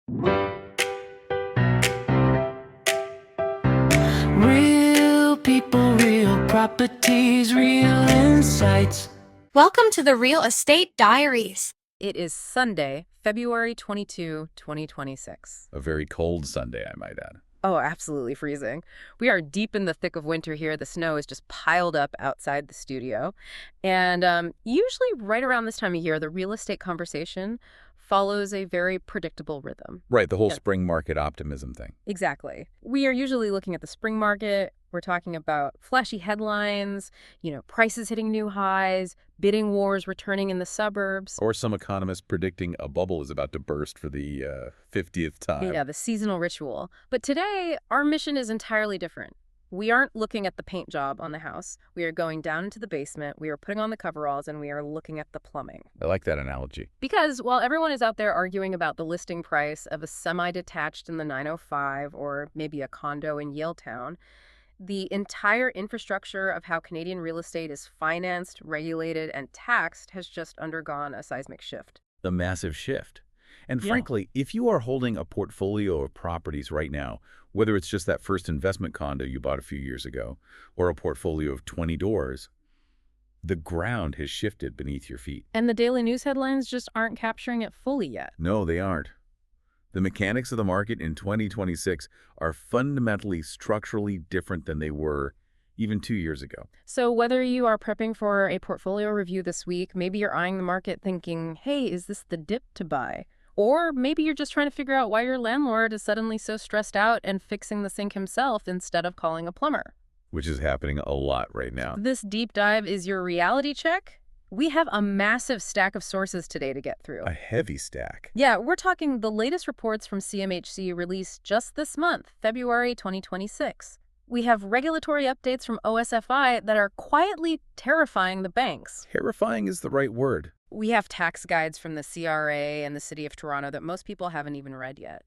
Real people, real properties, real insights. Welcome to the Real Estate Diaries. It is Sunday, February 22, 2026. A very cold Sunday, I might add. Oh, absolutely freezing. We are deep in the thick of winter here. The snow is just piled up outside the studio. And usually right around this time of year, the real estate conversation follows a very predictable rhythm. Right, the whole spring market optimism thing. Exactly. We are usually looking at the spring market. We're talking about flashy headlines, prices hitting new highs, bidding wars returning in the suburbs. Or some economist predicting a bubble is about to burst for the 50th time. Yeah, the seasonal ritual. But today, our mission is entirely different. We aren't looking at the paint job on the house. We are going down into the basement, we are putting on the coveralls, and we are looking at the plumbing. I like that analogy. Because while everyone is out there arguing about the listing price of a semi-detached in the 905 or maybe a condo in Yaletown, the entire infrastructure of how Canadian real estate is financed, regulated, and taxed has just undergone a seismic shift. A massive shift. And frankly, if you are holding a portfolio of properties right now, whether it's just that first investment condo you bought a few years ago, or a portfolio of 20 doors, the ground has shifted beneath your feet. And the daily news headlines just aren't capturing it fully yet. No, they aren't. The mechanics of the market in 2026 are fundamentally structurally different than they were even 2 years ago. So whether you are prepping for a portfolio review this week, maybe you're eyeing the market thinking, hey, is this the dip to buy? Or maybe you're just trying to figure out why your landlord is suddenly so stressed out and fixing the sink himself instead of calling a plumber. Which is happening a lot right now. This deep dive is your reality check. We have a massive stack of sources today to get through. A heavy stack. Yeah, we're talking the latest reports from CMHC released just this month, February 2026. We have regulatory updates from OSFI that are quietly terrifying the banks. Terrifying is the right word. We have tax guides from the CRA and the City of Toronto that most people haven't even read yet.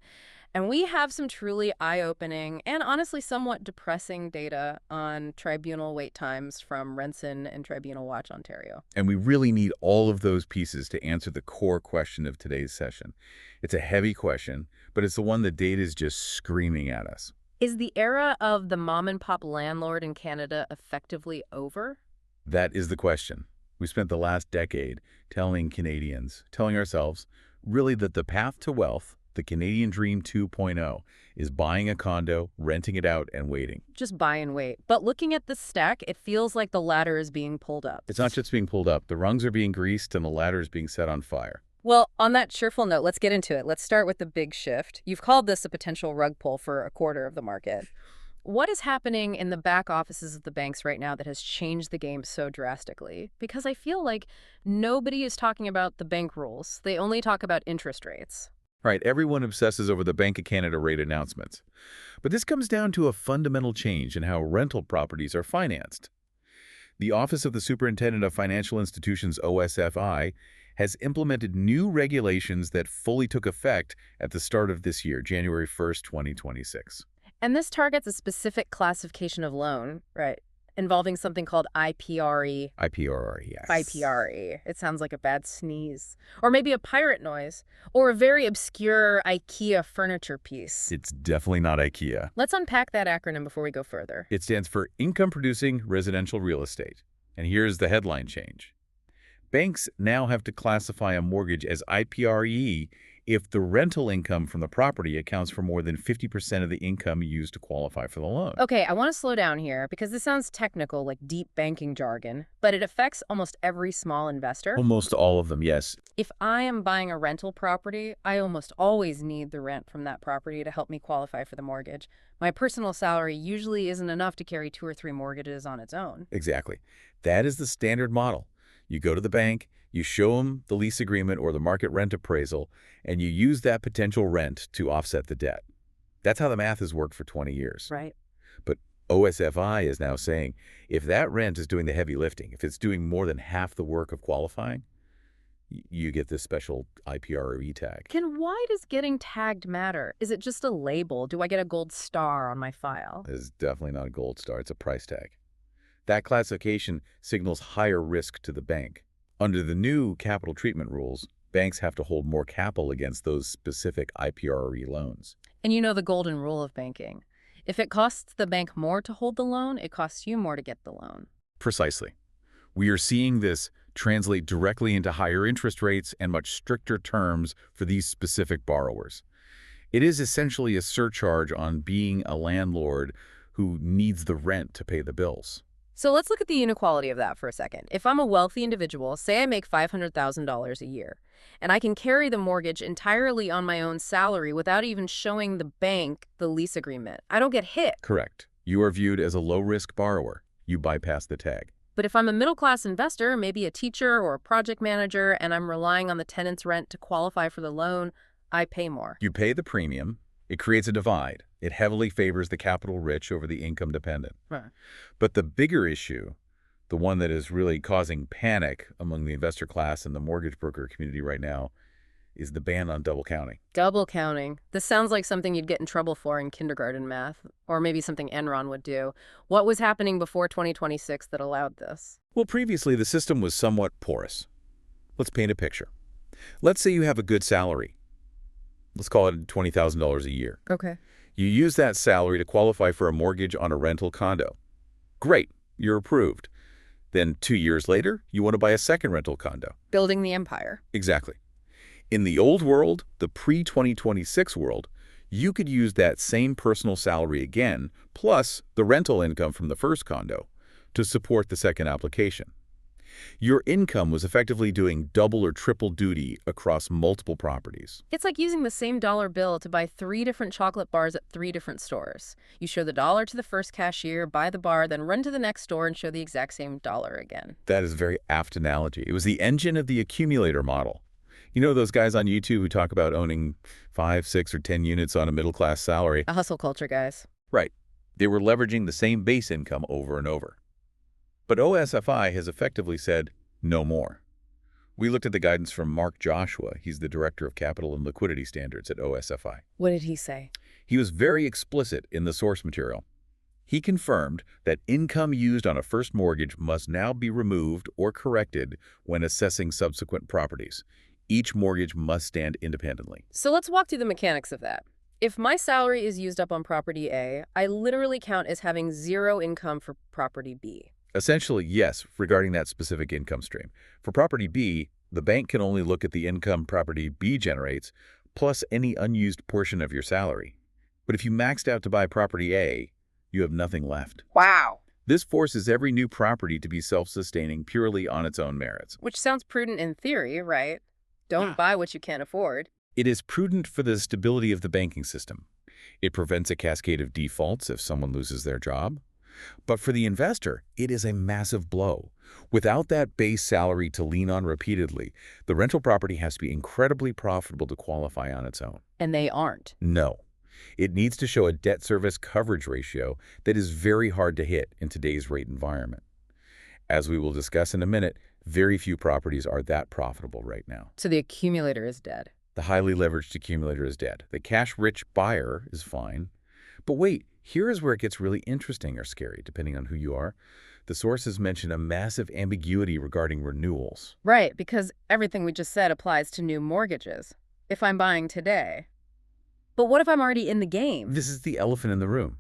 And we have some truly eye-opening and honestly somewhat depressing data on tribunal wait times from Renson and Tribunal Watch Ontario. And we really need all of those pieces to answer the core question of today's session. It's a heavy question, but it's the one that data is just screaming at us. Is the era of the mom-and-pop landlord in Canada effectively over? That is the question. We spent the last decade telling Canadians, telling ourselves, really that the path to wealth, the Canadian Dream 2.0, is buying a condo, renting it out, and waiting. Just buy and wait. But looking at this stack, it feels like the ladder is being pulled up. It's not just being pulled up. The rungs are being greased and the ladder is being set on fire. Well, on that cheerful note, let's get into it. Let's start with the big shift. You've called this a potential rug pull for a quarter of the market. What is happening in the back offices of the banks right now that has changed the game so drastically? Because I feel like nobody is talking about the bank rules. They only talk about interest rates. Right, everyone obsesses over the Bank of Canada rate announcements. But this comes down to a fundamental change in how rental properties are financed. The Office of the Superintendent of Financial Institutions, OSFI, has implemented new regulations that fully took effect at the start of this year, January 1st, 2026. And this targets a specific classification of loan, right, involving something called IPRE. IPRE, yes. IPRE. It sounds like a bad sneeze. Or maybe a pirate noise. Or a very obscure IKEA furniture piece. It's definitely not IKEA. Let's unpack that acronym before we go further. It stands for Income-Producing Residential Real Estate. And here's the headline change. Banks now have to classify a mortgage as IPRE if the rental income from the property accounts for more than 50% of the income used to qualify for the loan. Okay, I want to slow down here because this sounds technical, like deep banking jargon, but it affects almost every small investor. Almost all of them, yes. If I am buying a rental property, I almost always need the rent from that property to help me qualify for the mortgage. My personal salary usually isn't enough to carry 2 or 3 mortgages on its own. Exactly. That is the standard model. You go to the bank, you show them the lease agreement or the market rent appraisal, and you use that potential rent to offset the debt. That's how the math has worked for 20 years. Right. But OSFI is now saying if that rent is doing the heavy lifting, if it's doing more than half the work of qualifying, you get this special IPRE tag. Why does getting tagged matter? Is it just a label? Do I get a gold star on my file? It's definitely not a gold star. It's a price tag. That classification signals higher risk to the bank. Under the new capital treatment rules, Banks have to hold more capital against those specific IPRE loans. And you know the golden rule of banking. If it costs the bank more to hold the loan, it costs you more to get the loan. Precisely. We are seeing this translate directly into higher interest rates and much stricter terms for these specific borrowers. It is essentially a surcharge on being a landlord who needs the rent to pay the bills. So let's look at the inequality of that for a second. If I'm a wealthy individual, say I make $500,000 a year, and I can carry the mortgage entirely on my own salary without even showing the bank the lease agreement, I don't get hit. Correct. You are viewed as a low-risk borrower. You bypass the tag. But if I'm a middle-class investor, maybe a teacher or a project manager, and I'm relying on the tenant's rent to qualify for the loan, I pay more. You pay the premium. It creates a divide. It heavily favors the capital rich over the income dependent. Right. But the bigger issue, the one that is really causing panic among the investor class and the mortgage broker community right now, is the ban on double counting. Double counting. This sounds like something you'd get in trouble for in kindergarten math, or maybe something Enron would do. What was happening before 2026 that allowed this? Well, previously the system was somewhat porous. Let's paint a picture. Let's say you have a good salary. Let's call it $20,000 a year. Okay. You use that salary to qualify for a mortgage on a rental condo. Great, you're approved. Then 2 years later, you want to buy a second rental condo. Building the empire. Exactly. In the old world, the pre-2026 world, you could use that same personal salary again, plus the rental income from the first condo, to support the second application. Your income was effectively doing double or triple duty across multiple properties. It's like using the same dollar bill to buy 3 different chocolate bars at 3 different stores. You show the dollar to the first cashier, buy the bar, then run to the next store and show the exact same dollar again. That is a very apt analogy. It was the engine of the accumulator model. You know those guys on YouTube who talk about owning 5, 6, or 10 units on a middle-class salary? A hustle culture, guys. Right. They were leveraging the same base income over and over. But OSFI has effectively said, no more. We looked at the guidance from Mark Joshua. He's the Director of Capital and Liquidity Standards at OSFI. What did he say? He was very explicit in the source material. He confirmed that income used on a first mortgage must now be removed or corrected when assessing subsequent properties. Each mortgage must stand independently. So let's walk through the mechanics of that. If my salary is used up on property A, I literally count as having 0 income for property B. Essentially, yes, regarding that specific income stream. For property B, the bank can only look at the income property B generates, plus any unused portion of your salary. But if you maxed out to buy property A, you have nothing left. Wow. This forces every new property to be self-sustaining purely on its own merits. Which sounds prudent in theory, right? Don't buy what you can't afford. It is prudent for the stability of the banking system. It prevents a cascade of defaults if someone loses their job. But for the investor, it is a massive blow. Without that base salary to lean on repeatedly, the rental property has to be incredibly profitable to qualify on its own. And they aren't. No. It needs to show a debt service coverage ratio that is very hard to hit in today's rate environment. As we will discuss in a minute, very few properties are that profitable right now. So the accumulator is dead. The highly leveraged accumulator is dead. The cash-rich buyer is fine. But wait, here is where it gets really interesting or scary, depending on who you are. The sources mention a massive ambiguity regarding renewals. Right, because everything we just said applies to new mortgages. If I'm buying today. But what if I'm already in the game? This is the elephant in the room.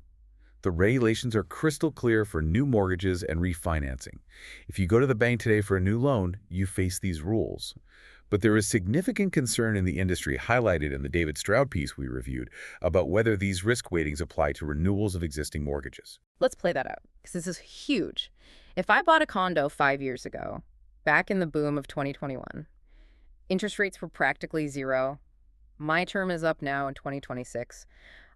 The regulations are crystal clear for new mortgages and refinancing. If you go to the bank today for a new loan, you face these rules. But there is significant concern in the industry, highlighted in the David Stroud piece we reviewed, about whether these risk weightings apply to renewals of existing mortgages. Let's play that out, because this is huge. If I bought a condo 5 years ago, back in the boom of 2021, interest rates were practically 0. My term is up now in 2026.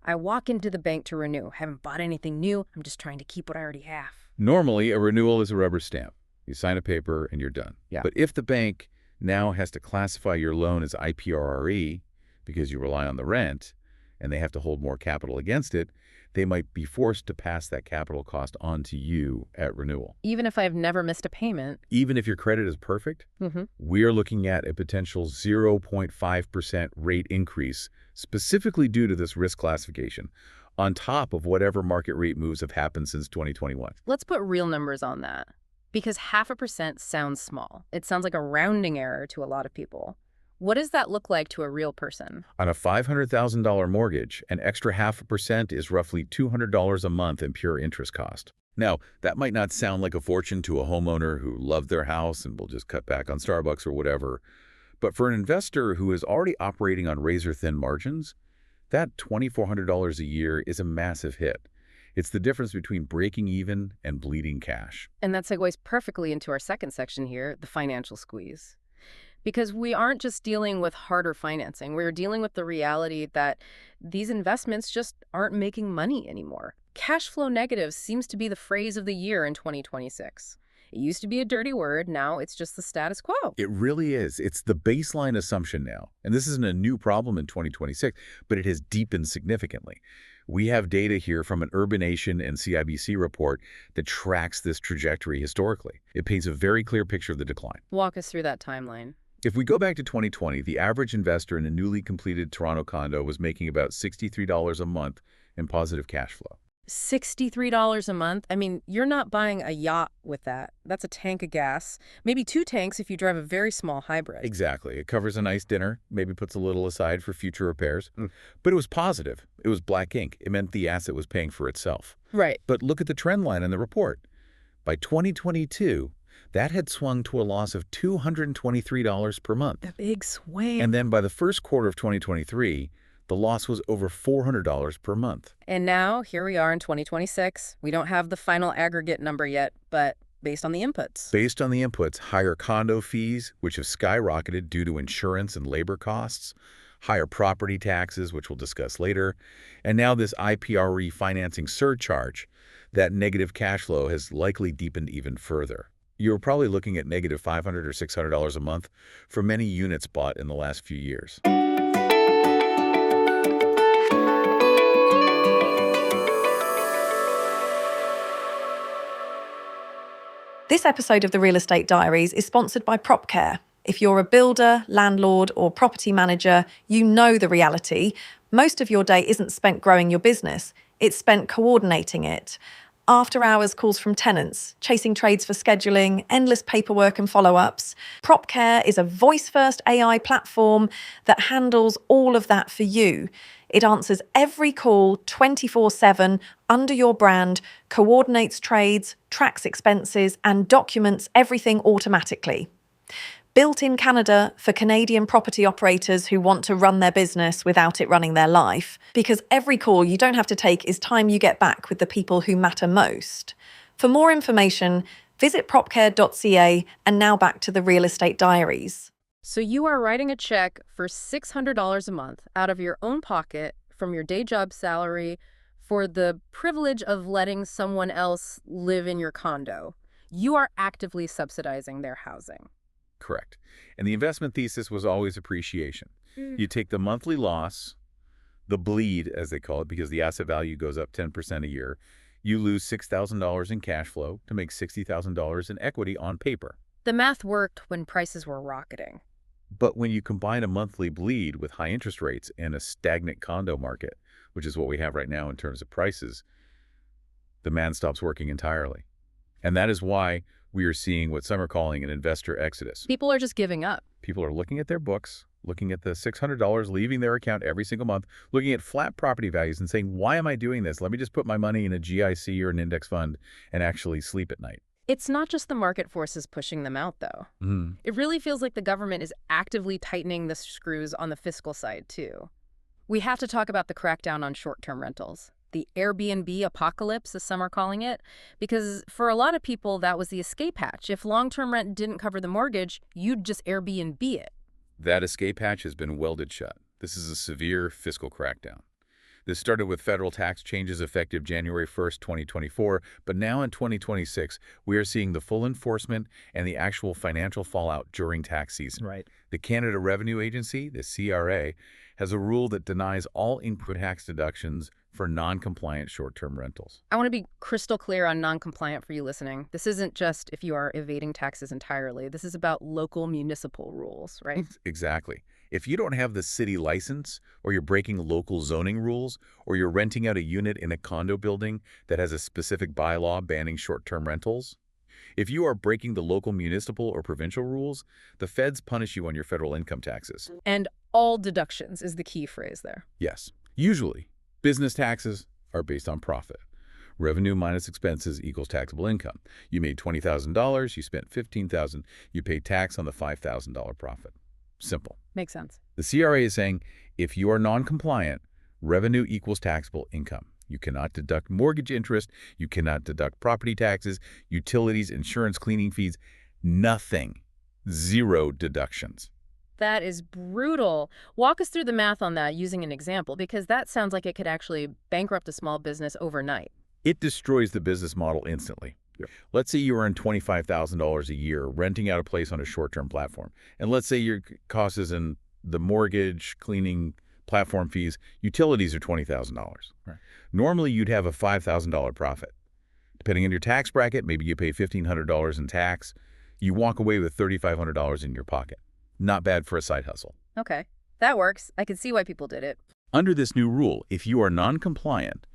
I walk into the bank to renew. Haven't bought anything new. I'm just trying to keep what I already have. Normally, a renewal is a rubber stamp. You sign a paper and you're done. Yeah. But if the bank now has to classify your loan as IPRE because you rely on the rent and they have to hold more capital against it, they might be forced to pass that capital cost on to you at renewal. Even if I've never missed a payment. Even if your credit is perfect, Mm-hmm. we're looking at a potential 0.5% rate increase specifically due to this risk classification, on top of whatever market rate moves have happened since 2021. Let's put real numbers on that. Because 0.5% sounds small. It sounds like a rounding error to a lot of people. What does that look like to a real person? On a $500,000 mortgage, an extra 0.5% is roughly $200 a month in pure interest cost. Now, that might not sound like a fortune to a homeowner who loved their house and will just cut back on Starbucks or whatever, but for an investor who is already operating on razor-thin margins, that $2,400 a year is a massive hit. It's the difference between breaking even and bleeding cash. And that segues perfectly into our second section here, the financial squeeze. Because we aren't just dealing with harder financing, we're dealing with the reality that these investments just aren't making money anymore. Cash flow negative seems to be the phrase of the year in 2026. It used to be a dirty word, now it's just the status quo. It really is. It's the baseline assumption now. And this isn't a new problem in 2026, but it has deepened significantly. We have data here from an Urbanation and CIBC report that tracks this trajectory historically. It paints a very clear picture of the decline. Walk us through that timeline. If we go back to 2020, the average investor in a newly completed Toronto condo was making about $63 a month in positive cash flow. $63 a month? I mean, you're not buying a yacht with that. That's a tank of gas. Maybe 2 tanks if you drive a very small hybrid. Exactly. It covers a nice dinner, maybe puts a little aside for future repairs. But it was positive. It was black ink. It meant the asset was paying for itself. Right. But look at the trend line in the report. By 2022, that had swung to a loss of $223 per month. A big swing. And then by the first quarter of 2023, the loss was over $400 per month. And now, here we are in 2026. We don't have the final aggregate number yet, but based on the inputs. Based on the inputs, higher condo fees, which have skyrocketed due to insurance and labor costs, higher property taxes, which we'll discuss later, and now this IPRE financing surcharge, that negative cash flow has likely deepened even further. You're probably looking at negative $500 or $600 a month for many units bought in the last few years. This episode of the Real Estate Diaries is sponsored by PropCare. If you're a builder, landlord, or property manager, you know the reality. Most of your day isn't spent growing your business, it's spent coordinating it. After-hours calls from tenants, chasing trades for scheduling, endless paperwork and follow-ups. PropCare is a voice-first AI platform that handles all of that for you. It answers every call 24/7 under your brand, coordinates trades, tracks expenses, and documents everything automatically. Built in Canada for Canadian property operators who want to run their business without it running their life, because every call you don't have to take is time you get back with the people who matter most. For more information, visit propcare.ca, and now back to the Real Estate Diaries. So you are writing a check for $600 a month out of your own pocket from your day job salary for the privilege of letting someone else live in your condo. You are actively subsidizing their housing. Correct. And the investment thesis was always appreciation. You take the monthly loss, the bleed, as they call it, because the asset value goes up 10% a year. You lose $6,000 in cash flow to make $60,000 in equity on paper. The math worked when prices were rocketing. But when you combine a monthly bleed with high interest rates and a stagnant condo market, which is what we have right now in terms of prices, the man stops working entirely. And that is why we are seeing what some are calling an investor exodus. People are just giving up. People are looking at their books, looking at the $600 leaving their account every single month, looking at flat property values and saying, why am I doing this? Let me just put my money in a GIC or an index fund and actually sleep at night. It's not just the market forces pushing them out, though. It really feels like the government is actively tightening the screws on the fiscal side, too. We have to talk about the crackdown on short-term rentals. The Airbnb apocalypse, as some are calling it, because for a lot of people, that was the escape hatch. If long-term rent didn't cover the mortgage, you'd just Airbnb it. That escape hatch has been welded shut. This is a severe fiscal crackdown. This started with federal tax changes effective January 1st, 2024, but now in 2026, we are seeing the full enforcement and the actual financial fallout during tax season. Right. The Canada Revenue Agency, the CRA, has a rule that denies all input tax deductions for non-compliant short-term rentals. I want to be crystal clear on non-compliant for you listening. This isn't just if you are evading taxes entirely. This is about local municipal rules, right? Exactly. If you don't have the city license, or you're breaking local zoning rules, or you're renting out a unit in a condo building that has a specific bylaw banning short-term rentals, If you are breaking the local municipal or provincial rules, the feds punish you on your federal income taxes. And all deductions is the key phrase there. Yes. Usually, business taxes are based on profit. Revenue minus expenses equals taxable income. You made $20,000, you spent $15,000, you pay tax on the $5,000 profit. Simple. Makes sense. The CRA is saying if you are non-compliant, revenue equals taxable income. You cannot deduct mortgage interest, you cannot deduct property taxes, utilities, insurance, cleaning fees, nothing. Zero deductions. That is brutal. Walk us through the math on that using an example, because that sounds like it could actually bankrupt a small business overnight. It destroys the business model instantly. Let's say you earn $25,000 a year renting out a place on a short-term platform. And let's say your cost is in the mortgage, cleaning, platform fees, utilities are $20,000. Right. Normally, you'd have a $5,000 profit. Depending on your tax bracket, maybe you pay $1,500 in tax. You walk away with $3,500 in your pocket. Not bad for a side hustle. Okay, that works. I can see why people did it. Under this new rule, if you are non-compliant,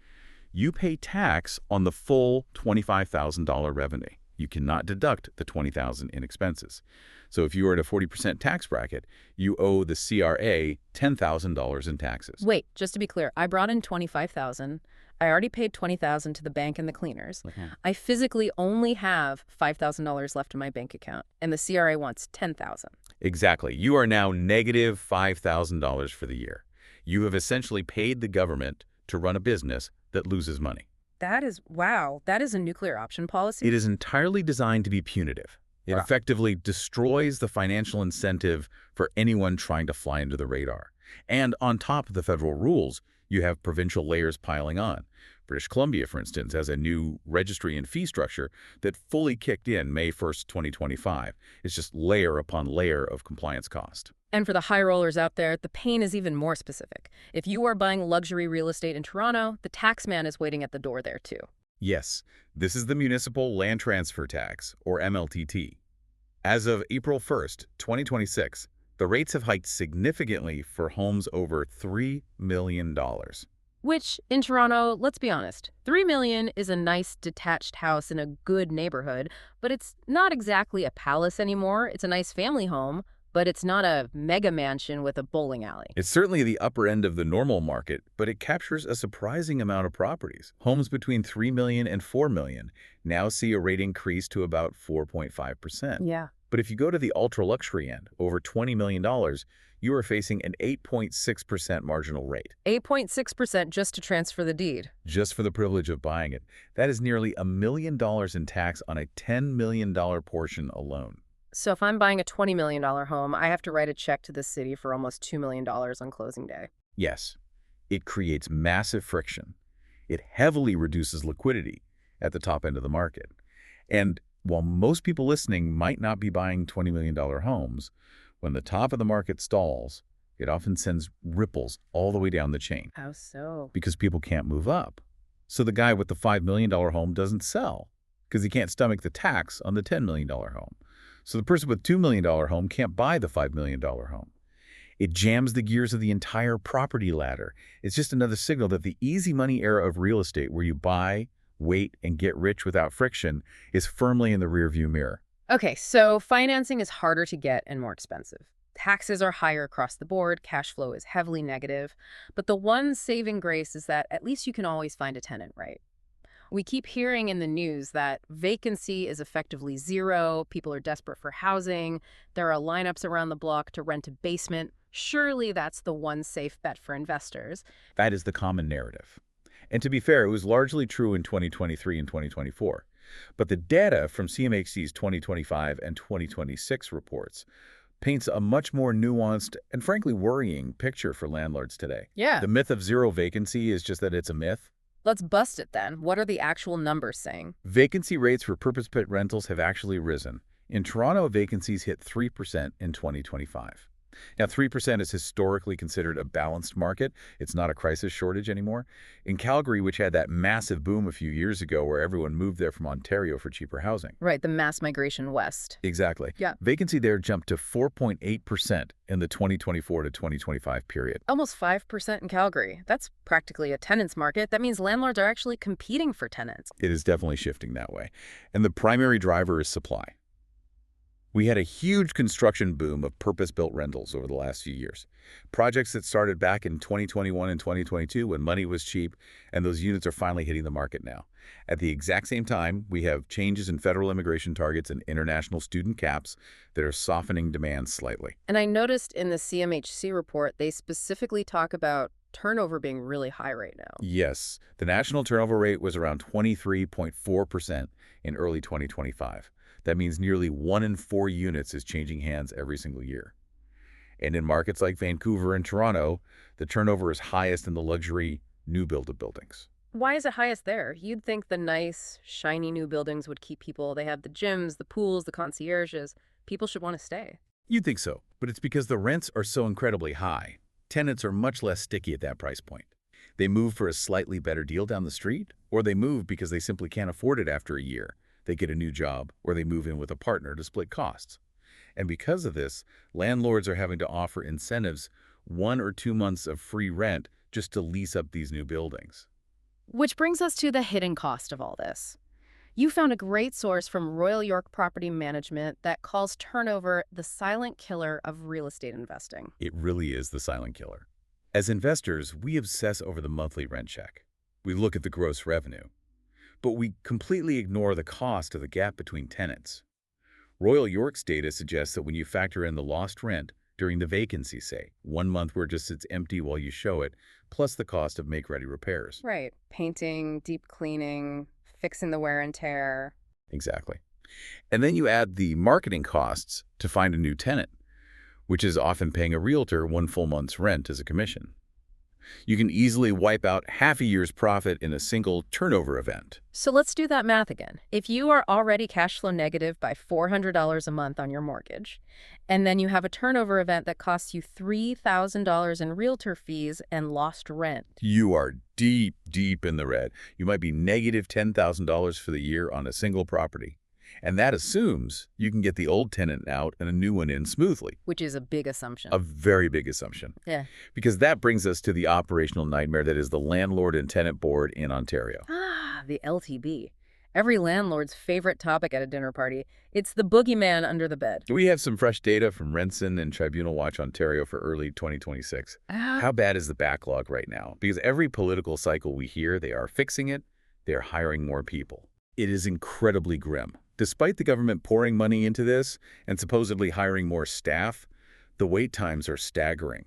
you pay tax on the full $25,000 revenue. You cannot deduct the $20,000 in expenses. So if you are at a 40% tax bracket, you owe the CRA $10,000 in taxes. Wait, just to be clear, I brought in $25,000. I already paid $20,000 to the bank and the cleaners. Okay. I physically only have $5,000 left in my bank account, and the CRA wants $10,000. Exactly. You are now negative $5,000 for the year. You have essentially paid the government to run a business that loses money. Wow, that is a nuclear option policy? It is entirely designed to be punitive. It effectively destroys the financial incentive for anyone trying to fly under the radar. And on top of the federal rules, you have provincial layers piling on. British Columbia, for instance, has a new registry and fee structure that fully kicked in May 1st, 2025. It's just layer upon layer of compliance cost. And for the high rollers out there, the pain is even more specific. If you are buying luxury real estate in Toronto, the tax man is waiting at the door there too. Yes, this is the Municipal Land Transfer Tax, or MLTT. As of April 1st, 2026, the rates have hiked significantly for homes over $3 million. Which, in Toronto, let's be honest, $3 million is a nice detached house in a good neighborhood, but it's not exactly a palace anymore. It's a nice family home, but it's not a mega mansion with a bowling alley. It's certainly the upper end of the normal market, but it captures a surprising amount of properties. Homes between $3 million and $4 million now see a rate increase to about 4.5%. Yeah. But if you go to the ultra-luxury end, over $20 million, you are facing an 8.6% marginal rate. 8.6% just to transfer the deed. Just for the privilege of buying it. That is nearly $1 million in tax on a $10 million portion alone. So if I'm buying a $20 million home, I have to write a check to the city for almost $2 million on closing day. Yes, it creates massive friction. It heavily reduces liquidity at the top end of the market. And while most people listening might not be buying $20 million homes, when the top of the market stalls, it often sends ripples all the way down the chain. How so? Because people can't move up. So the guy with the $5 million home doesn't sell because he can't stomach the tax on the $10 million home. So the person with $2 million home can't buy the $5 million home. It jams the gears of the entire property ladder. It's just another signal that the easy money era of real estate, where you buy, wait, and get rich without friction, is firmly in the rearview mirror. Okay, so financing is harder to get and more expensive. Taxes are higher across the board, cash flow is heavily negative, but the one saving grace is that at least you can always find a tenant, right? We keep hearing in the news that vacancy is effectively zero, people are desperate for housing, there are lineups around the block to rent a basement. Surely that's the one safe bet for investors. That is the common narrative. And to be fair, it was largely true in 2023 and 2024. But the data from CMHC's 2025 and 2026 reports paints a much more nuanced and frankly worrying picture for landlords today. Yeah. The myth of zero vacancy is just that it's a myth. Let's bust it then. What are the actual numbers saying? Vacancy rates for purpose-built rentals have actually risen. In Toronto, vacancies hit 3% in 2025. Now, 3% is historically considered a balanced market. It's not a crisis shortage anymore. In Calgary, which had that massive boom a few years ago where everyone moved there from Ontario for cheaper housing. Right, the mass migration west. Exactly. Yeah. Vacancy there jumped to 4.8% in the 2024 to 2025 period. Almost 5% in Calgary. That's practically a tenant's market. That means landlords are actually competing for tenants. It is definitely shifting that way. And the primary driver is supply. We had a huge construction boom of purpose-built rentals over the last few years. Projects that started back in 2021 and 2022 when money was cheap, and those units are finally hitting the market now. At the exact same time, we have changes in federal immigration targets and international student caps that are softening demand slightly. And I noticed in the CMHC report, they specifically talk about turnover being really high right now. Yes, the national turnover rate was around 23.4% in early 2025. That means nearly 1 in 4 units is changing hands every single year. And in markets like Vancouver and Toronto, the turnover is highest in the luxury new build buildings. Why is it highest there? You'd think the nice, shiny new buildings would keep people. They have the gyms, the pools, the concierges. People should want to stay. You'd think so, but it's because the rents are so incredibly high. Tenants are much less sticky at that price point. They move for a slightly better deal down the street, or they move because they simply can't afford it after a year. They get a new job, or they move in with a partner to split costs. And because of this, landlords are having to offer incentives 1 or 2 months of free rent just to lease up these new buildings. Which brings us to the hidden cost of all this. You found a great source from Royal York Property Management that calls turnover the silent killer of real estate investing. It really is the silent killer. As investors, we obsess over the monthly rent check. We look at the gross revenue. But we completely ignore the cost of the gap between tenants. Royal York's data suggests that when you factor in the lost rent during the vacancy, say, 1 month where it just sits empty while you show it, plus the cost of make-ready repairs. Right. Painting, deep cleaning, fixing the wear and tear. Exactly. And then you add the marketing costs to find a new tenant, which is often paying a realtor 1 full month's rent as a commission. You can easily wipe out half a year's profit in a single turnover event. So let's do that math again. If you are already cash flow negative by $400 a month on your mortgage, and then you have a turnover event that costs you $3,000 in realtor fees and lost rent. You are deep, deep in the red. You might be negative $10,000 for the year on a single property. And that assumes you can get the old tenant out and a new one in smoothly. Which is a big assumption. A very big assumption. Yeah. Because that brings us to the operational nightmare that is the Landlord and Tenant Board in Ontario. Ah, the LTB. Every landlord's favorite topic at a dinner party. It's the boogeyman under the bed. We have some fresh data from Renson and Tribunal Watch Ontario for early 2026. How bad is the backlog right now? Because every political cycle we hear, they are fixing it, they are hiring more people. It is incredibly grim. Despite the government pouring money into this and supposedly hiring more staff, the wait times are staggering.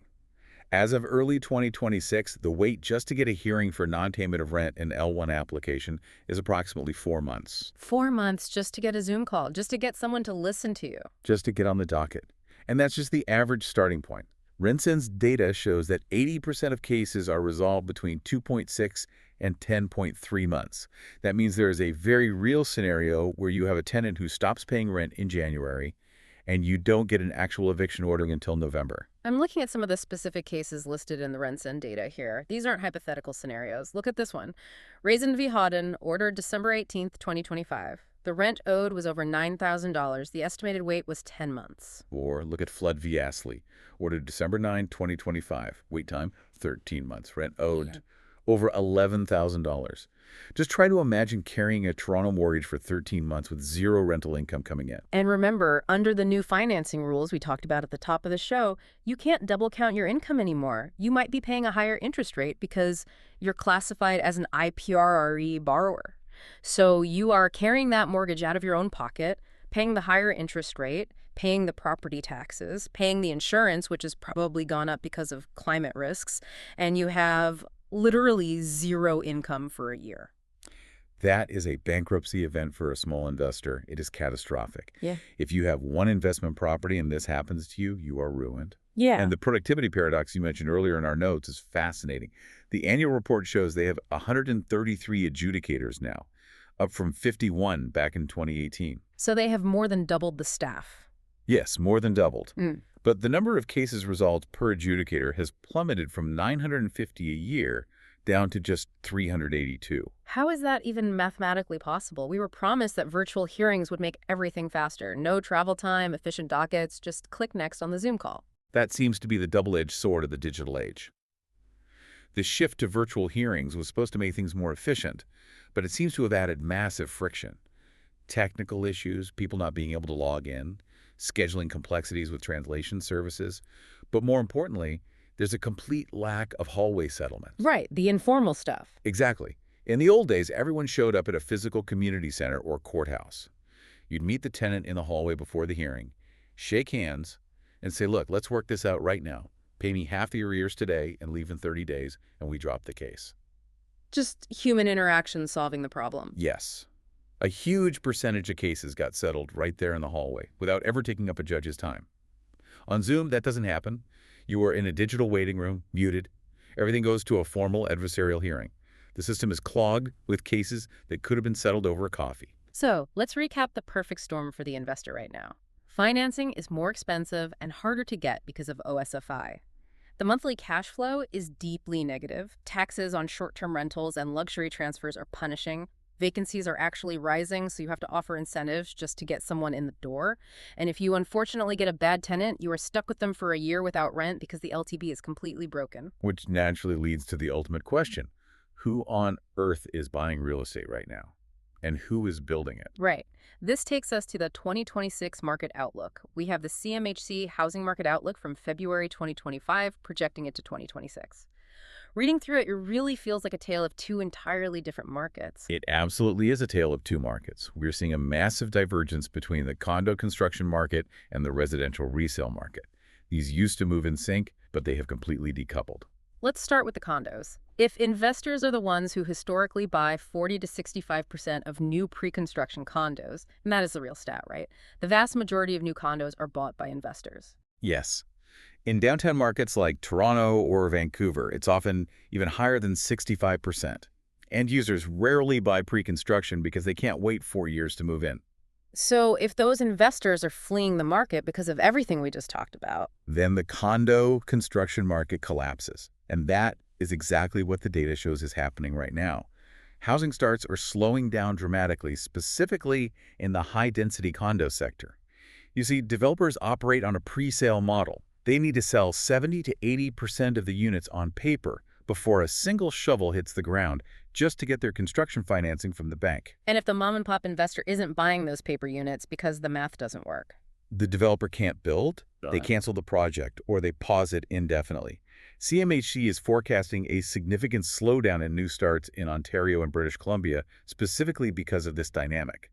As of early 2026, the wait just to get a hearing for non-payment of rent in L1 application is approximately 4 months. 4 months just to get a Zoom call, just to get someone to listen to you. Just to get on the docket. And that's just the average starting point. Renson's data shows that 80% of cases are resolved between 2.6 and 10.3 months. That means there is a very real scenario where you have a tenant who stops paying rent in January and you don't get an actual eviction order until November. I'm looking at some of the specific cases listed in the Renson data here. These aren't hypothetical scenarios. Look at this one. Raisin v. Hawden, ordered December 18th, 2025. The rent owed was over $9,000. The estimated wait was 10 months. Or look at Flood v. Astley, ordered December 9, 2025. Wait time, 13 months. Rent owed over $11,000. Just try to imagine carrying a Toronto mortgage for 13 months with zero rental income coming in. And remember, under the new financing rules we talked about at the top of the show, you can't double count your income anymore. You might be paying a higher interest rate because you're classified as an IPRRE borrower. So you are carrying that mortgage out of your own pocket, paying the higher interest rate, paying the property taxes, paying the insurance, which has probably gone up because of climate risks, and you have literally zero income for a year. That is a bankruptcy event for a small investor. It is catastrophic. Yeah. If you have one investment property and this happens to you, you are ruined. Yeah. And the productivity paradox you mentioned earlier in our notes is fascinating. The annual report shows they have 133 adjudicators now, up from 51 back in 2018. So they have more than doubled the staff. Yes, more than doubled. Mm. But the number of cases resolved per adjudicator has plummeted from 950 a year down to just 382. How is that even mathematically possible? We were promised that virtual hearings would make everything faster. No travel time, efficient dockets, just click next on the Zoom call. That seems to be the double-edged sword of the digital age. The shift to virtual hearings was supposed to make things more efficient, but it seems to have added massive friction. Technical issues, people not being able to log in, scheduling complexities with translation services, but more importantly, there's a complete lack of hallway settlement. Right, the informal stuff. Exactly. In the old days, everyone showed up at a physical community center or courthouse. You'd meet the tenant in the hallway before the hearing, shake hands, and say, look, let's work this out right now. Pay me half the arrears today and leave in 30 days, and we drop the case. Just human interaction solving the problem. Yes. A huge percentage of cases got settled right there in the hallway without ever taking up a judge's time. On Zoom, that doesn't happen. You are in a digital waiting room, muted. Everything goes to a formal adversarial hearing. The system is clogged with cases that could have been settled over a coffee. So let's recap the perfect storm for the investor right now. Financing is more expensive and harder to get because of OSFI. The monthly cash flow is deeply negative. Taxes on short-term rentals and luxury transfers are punishing. Vacancies are actually rising, so you have to offer incentives just to get someone in the door. And if you unfortunately get a bad tenant, you are stuck with them for a year without rent because the LTB is completely broken. Which naturally leads to the ultimate question. Who on earth is buying real estate right now? And who is building it? Right. This takes us to the 2026 market outlook. We have the CMHC Housing Market Outlook from February 2025, projecting it to 2026. Reading through it, it really feels like a tale of two entirely different markets. It absolutely is a tale of two markets. We're seeing a massive divergence between the condo construction market and the residential resale market. These used to move in sync, but they have completely decoupled. Let's start with the condos. If investors are the ones who historically buy 40 to 65% of new pre-construction condos, and that is the real stat, right? The vast majority of new condos are bought by investors. Yes. In downtown markets like Toronto or Vancouver, it's often even higher than 65%. End users rarely buy pre-construction because they can't wait 4 years to move in. So if those investors are fleeing the market because of everything we just talked about, Then the condo construction market collapses. And that is exactly what the data shows is happening right now. Housing starts are slowing down dramatically, specifically in the high-density condo sector. You see, developers operate on a pre-sale model. They need to sell 70 to 80% of the units on paper before a single shovel hits the ground just to get their construction financing from the bank. and if the mom-and-pop investor isn't buying those paper units because the math doesn't work. The developer can't build, they cancel the project, or they pause it indefinitely. CMHC is forecasting a significant slowdown in new starts in Ontario and British Columbia, specifically because of this dynamic.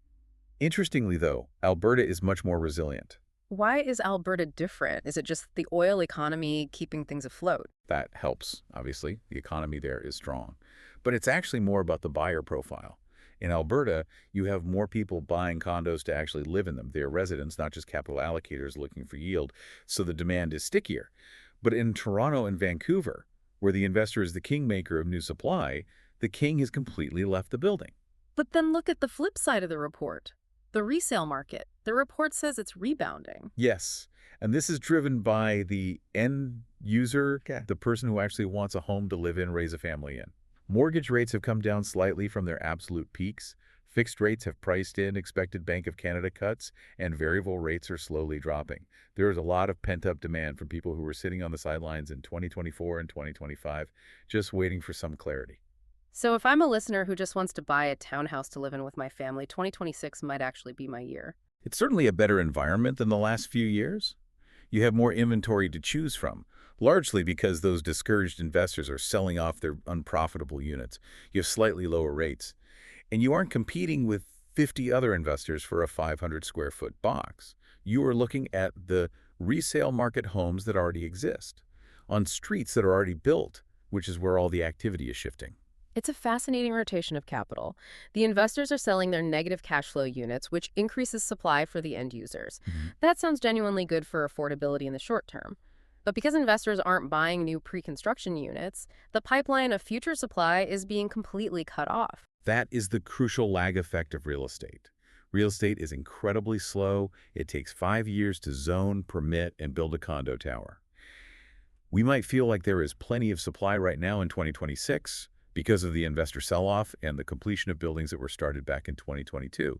Interestingly, though, Alberta is much more resilient. Why is Alberta different? Is it just the oil economy keeping things afloat? That helps, obviously. The economy there is strong. But it's actually more about the buyer profile. In Alberta, you have more people buying condos to actually live in them. They're residents, not just capital allocators looking for yield, so the demand is stickier. But in Toronto and Vancouver, where the investor is the kingmaker of new supply, the king has completely left the building. But then look at the flip side of the report. The resale market. The report says it's rebounding. Yes, and this is driven by the end user, the person who actually wants a home to live in, raise a family in. Mortgage rates have come down slightly from their absolute peaks. Fixed rates have priced in expected Bank of Canada cuts, and variable rates are slowly dropping. There is a lot of pent-up demand from people who were sitting on the sidelines in 2024 and 2025, just waiting for some clarity. So if I'm a listener who just wants to buy a townhouse to live in with my family, 2026 might actually be my year. It's certainly a better environment than the last few years. You have more inventory to choose from, largely because those discouraged investors are selling off their unprofitable units. You have slightly lower rates. And you aren't competing with 50 other investors for a 500 square foot box. You are looking at the resale market homes that already exist, on streets that are already built, which is where all the activity is shifting. It's a fascinating rotation of capital. The investors are selling their negative cash flow units, which increases supply for the end users. That sounds genuinely good for affordability in the short term. But because investors aren't buying new pre-construction units, the pipeline of future supply is being completely cut off. That is the crucial lag effect of real estate. Real estate is incredibly slow. It takes 5 years to zone, permit, and build a condo tower. We might feel like there is plenty of supply right now in 2026 because of the investor sell-off and the completion of buildings that were started back in 2022.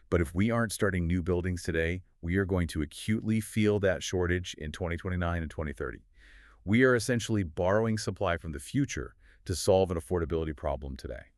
But if we aren't starting new buildings today, we are going to acutely feel that shortage in 2029 and 2030. We are essentially borrowing supply from the future to solve an affordability problem today.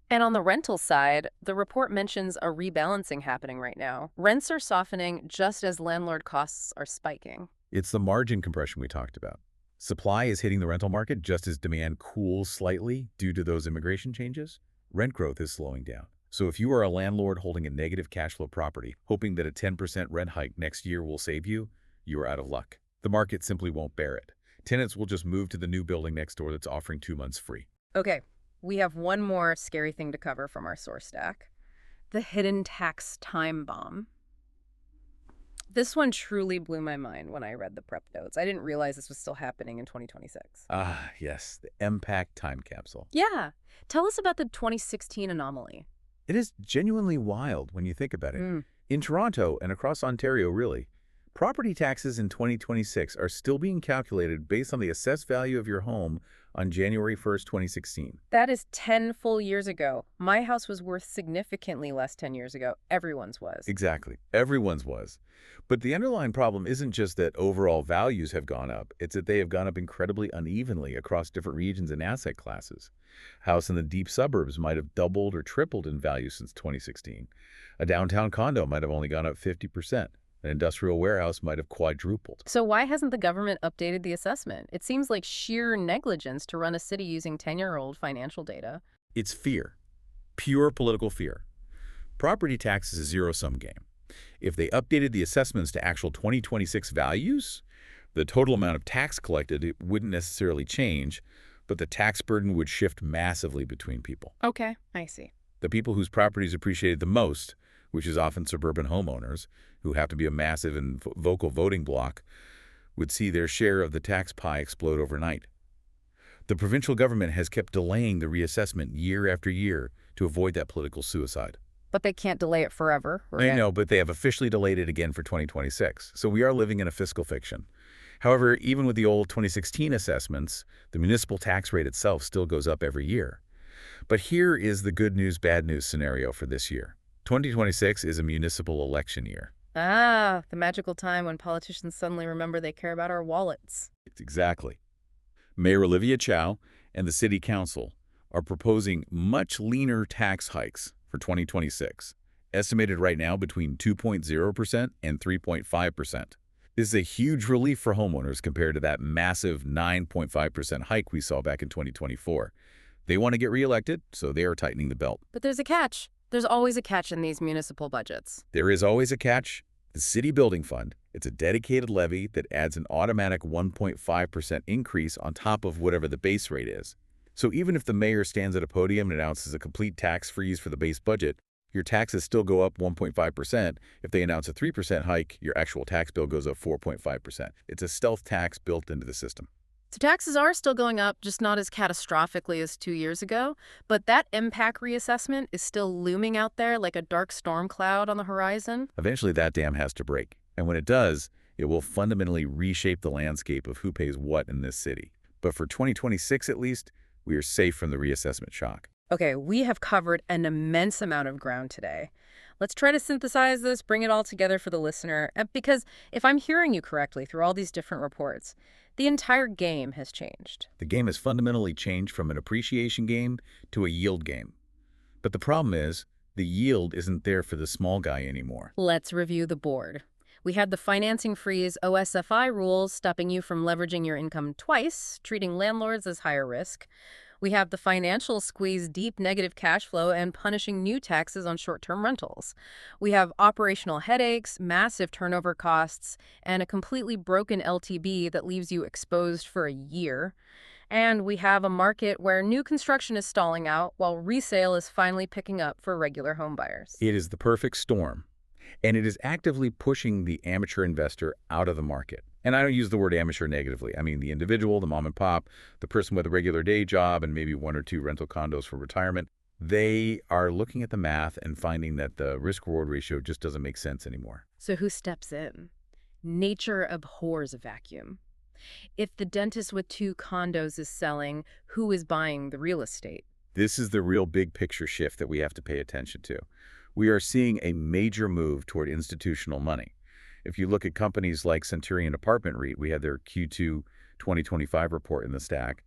And on the rental side, the report mentions a rebalancing happening right now. Rents are softening just as landlord costs are spiking. It's the margin compression we talked about. Supply is hitting the rental market just as demand cools slightly due to those immigration changes. Rent growth is slowing down. So if you are a landlord holding a negative cash flow property, hoping that a 10% rent hike next year will save you, you are out of luck. The market simply won't bear it. Tenants will just move to the new building next door that's offering 2 months free. Okay, we have one more scary thing to cover from our source stack. The hidden tax time bomb. This one truly blew my mind when I read the prep notes. I didn't realize this was still happening in 2026. Ah, yes, the MPAC time capsule. Yeah. Tell us about the 2016 anomaly. It is genuinely wild when you think about it. In Toronto and across Ontario, really, property taxes in 2026 are still being calculated based on the assessed value of your home on January 1st, 2016. That is 10 full years ago. My house was worth significantly less 10 years ago. Everyone's was. Exactly. Everyone's was. But the underlying problem isn't just that overall values have gone up. It's that they have gone up incredibly unevenly across different regions and asset classes. House in the deep suburbs might have doubled or tripled in value since 2016. A downtown condo might have only gone up 50%. An industrial warehouse might have quadrupled. So why hasn't the government updated the assessment? It seems like sheer negligence to run a city using 10-year-old financial data. It's fear. Pure political fear. Property tax is a zero-sum game. If they updated the assessments to actual 2026 values, the total amount of tax collected it wouldn't necessarily change, but the tax burden would shift massively between people. Okay, I see. The people whose properties appreciated the most, which is often suburban homeowners, who have to be a massive and vocal voting bloc, would see their share of the tax pie explode overnight. The provincial government has kept delaying the reassessment year after year to avoid that political suicide. But they can't delay it forever, right? I know, but they have officially delayed it again for 2026, so we are living in a fiscal fiction. However, even with the old 2016 assessments, the municipal tax rate itself still goes up every year. But here is the good news, bad news scenario for this year. 2026 is a municipal election year. Ah, the magical time when politicians suddenly remember they care about our wallets. It's exactly. Mayor Olivia Chow and the City Council are proposing much leaner tax hikes for 2026, estimated right now between 2.0% and 3.5%. This is a huge relief for homeowners compared to that massive 9.5% hike we saw back in 2024. They want to get reelected, so they are tightening the belt. But there's a catch. There's always a catch in these municipal budgets. There is always a catch. The City Building Fund, it's a dedicated levy that adds an automatic 1.5% increase on top of whatever the base rate is. So even if the mayor stands at a podium and announces a complete tax freeze for the base budget, your taxes still go up 1.5%. If they announce a 3% hike, your actual tax bill goes up 4.5%. It's a stealth tax built into the system. So taxes are still going up, just not as catastrophically as 2 years ago. But that impact reassessment is still looming out there like a dark storm cloud on the horizon. Eventually, that dam has to break. And when it does, it will fundamentally reshape the landscape of who pays what in this city. But for 2026, at least, we are safe from the reassessment shock. Okay, we have covered an immense amount of ground today. Let's try to synthesize this, bring it all together for the listener. Because if I'm hearing you correctly through all these different reports, the entire game has changed. The game has fundamentally changed from an appreciation game to a yield game. But the problem is, the yield isn't there for the small guy anymore. Let's review the board. We had the financing freeze OSFI rules stopping you from leveraging your income twice, treating landlords as higher risk. We have the financial squeeze deep negative cash flow and punishing new taxes on short-term rentals. We have operational headaches, massive turnover costs, and a completely broken LTB that leaves you exposed for a year. And we have a market where new construction is stalling out while resale is finally picking up for regular home buyers. It is the perfect storm, and it is actively pushing the amateur investor out of the market. And I don't use the word amateur negatively. I mean the individual, the mom and pop, the person with a regular day job, and maybe 1 or 2 rental condos for retirement. They are looking at the math and finding that the risk-reward ratio just doesn't make sense anymore. So who steps in? Nature abhors a vacuum. If the dentist with 2 condos is selling, who is buying the real estate? This is the real big picture shift that we have to pay attention to. We are seeing a major move toward institutional money. If you look at companies like Centurion Apartment REIT, we had their Q2 2025 report in the stack,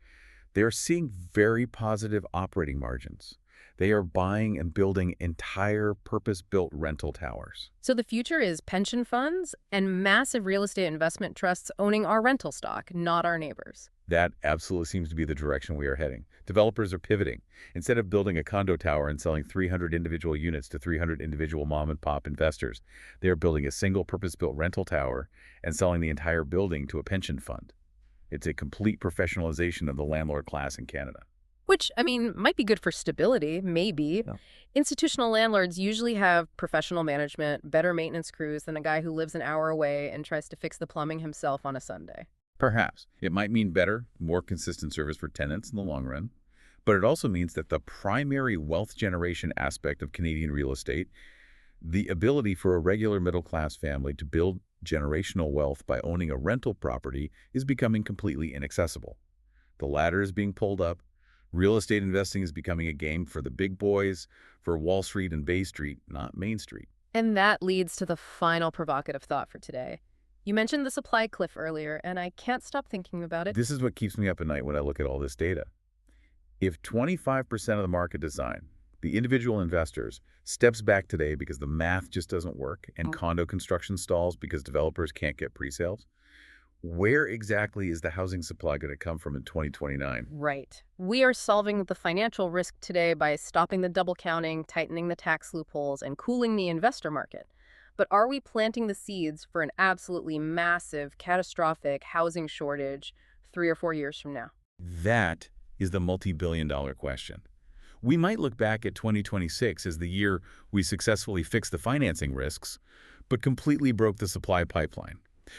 they are seeing very positive operating margins. They are buying and building entire purpose-built rental towers. So the future is pension funds and massive real estate investment trusts owning our rental stock, not our neighbors. That absolutely seems to be the direction we are heading. Developers are pivoting. Instead of building a condo tower and selling 300 individual units to 300 individual mom-and-pop investors, they are building a single purpose-built rental tower and selling the entire building to a pension fund. It's a complete professionalization of the landlord class in Canada. Which, I mean, might be good for stability, maybe. Yeah. Institutional landlords usually have professional management, better maintenance crews than a guy who lives an hour away and tries to fix the plumbing himself on a Sunday. Perhaps. It might mean better, more consistent service for tenants in the long run, but it also means that the primary wealth generation aspect of Canadian real estate, the ability for a regular middle-class family to build generational wealth by owning a rental property, is becoming completely inaccessible. The ladder is being pulled up. Real estate investing is becoming a game for the big boys, for Wall Street and Bay Street, not Main Street. And that leads to the final provocative thought for today. You mentioned the supply cliff earlier, and I can't stop thinking about it. This is what keeps me up at night when I look at all this data. If 25% of the market design, the individual investors, steps back today because the math just doesn't work and condo construction stalls because developers can't get pre-sales, where exactly is the housing supply going to come from in 2029? Right. We are solving the financial risk today by stopping the double counting, tightening the tax loopholes, and cooling the investor market. But are we planting the seeds for an absolutely massive, catastrophic housing shortage 3 or 4 years from now? That is the multi-billion-dollar question. We might look back at 2026 as the year we successfully fixed the financing risks, but completely broke the supply pipeline.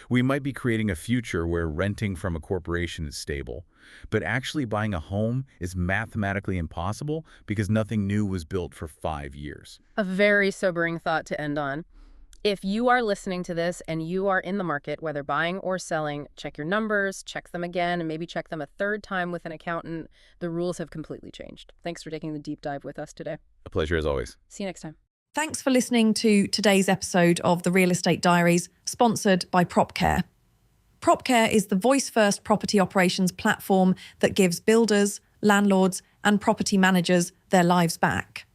We might be creating a future where renting from a corporation is stable, but actually buying a home is mathematically impossible because nothing new was built for 5 years. A very sobering thought to end on. If you are listening to this and you are in the market, whether buying or selling, check your numbers, check them again, and maybe check them a third time with an accountant. The rules have completely changed. Thanks for taking the deep dive with us today. A pleasure as always. See you next time. Thanks for listening to today's episode of the Real Estate Diaries, sponsored by PropCare. PropCare is the voice-first property operations platform that gives builders, landlords, and property managers their lives back.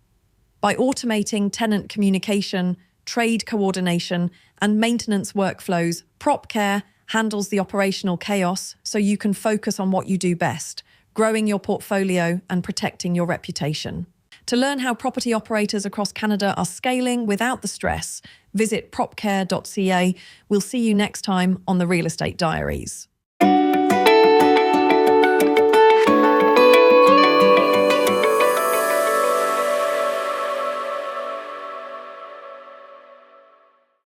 By automating tenant communication, trade coordination, and maintenance workflows, PropCare handles the operational chaos so you can focus on what you do best, growing your portfolio and protecting your reputation. To learn how property operators across Canada are scaling without the stress, visit propcare.ca. We'll see you next time on the Real Estate Diaries.